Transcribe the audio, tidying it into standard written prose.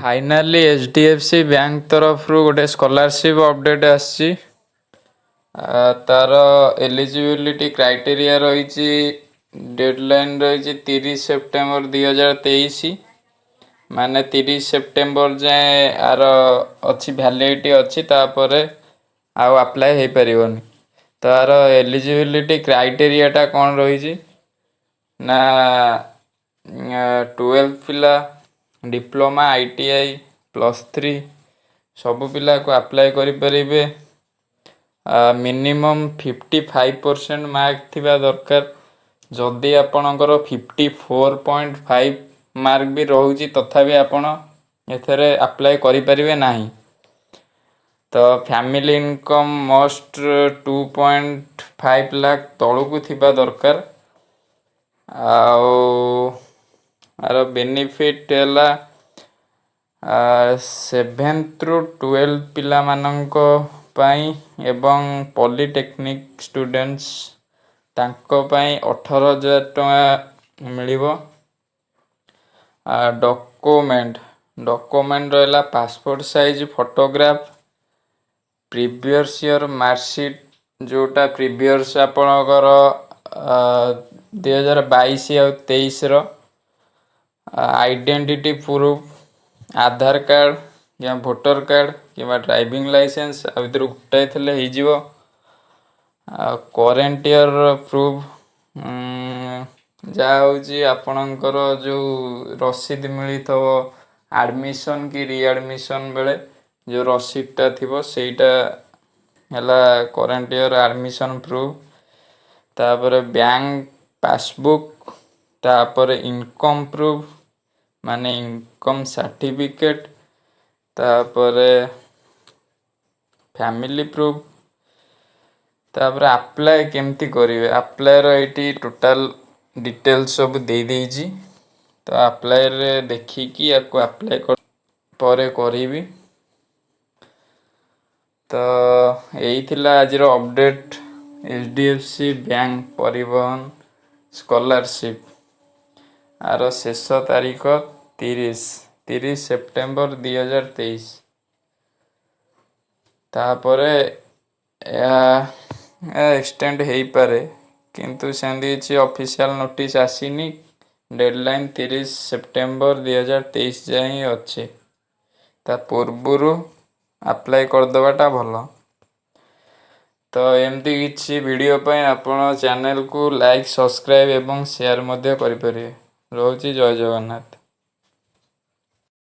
Finally HDFC bank तरफ गोटे scholarship update आसी तार एलिजिबिलिटी क्राइटेरिया रही डेडलाइन रही 30 सेप्टेम्बर 2023 माने 30 सेप्टेम्बर जाए आर अच्छी वैलिडिटी अच्छी तापर आउ अप्लाई हो पारिबनी। तार एलिजिबिलिटी क्राइटेरिया टा कौन रही ना 12 पिला डिप्लोमा ITI +3 सबु पिला को अप्लाई करि परिबे। मिनिमम 55% मार्क थिबा दरकार। जदि आपणकर 54.5 मार्क भी रोची तथापि आपण एथरे अप्लाई करि परिबे नाही। तो फैमिली इनकम मस्ट 2.5 लाख तळुकु थिबा दरकार। आर बेनिफिट है 7 ରୁ 12 पिला मानंको पाई एवं पॉलिटेक्निक स्टूडेंट्स तांको पाई 18,000 टका मिलिबो। डॉक्यूमेंट रहला passport size photograph, previous year marksheet जोटा प्रीवियस आपणकर 2022 और 23 रो आइडेंटिटी प्रूफ, आधार कार्ड या वोटर कार्ड कि ड्राइविंग लाइसेंस आदि गोटाए थे हो। करेन्ट ईयर प्रूफ जहाँ हूँ आपणकर जो रसीद मिली थो एडमिशन कि रीएडमिशन बेले जो रसीदटा थी सेटा है करेन्ट ईयर एडमिशन प्रूफ। तापर बैंक पासबुक, तापर इनकम प्रूफ माने इनकम सर्टिफिकेट, तापर फैमिली प्रूफ। तापर अप्लाई केमती करिवे अप्लाई रो एटी टोटल डिटेल्स सब दे देजी। तो अप्लाई रे देखी कि आपको अप्लाई कर परे करीबी। तो यही थिला आज रो अपडेट HDFC बैंक परिवहन स्कॉलरशिप आर शेष तारीख 30 सेप्टेम्बर 2023। तापरे एक्सटेंड हो पारे किंतु सेंदी किसी ऑफिशियल नोटिस आसीनी। डेडलाइन 30 सेप्टेम्बर 2023 जाए ही अच्छे। ता पूर्वरु अप्लाई करदेवाटा भल। तो एमती किसी वीडियो पे आपण चैनल को लाइक सब्सक्राइब एवं शेयर मध्य करि परिबे। रोची जय जगन्नाथ।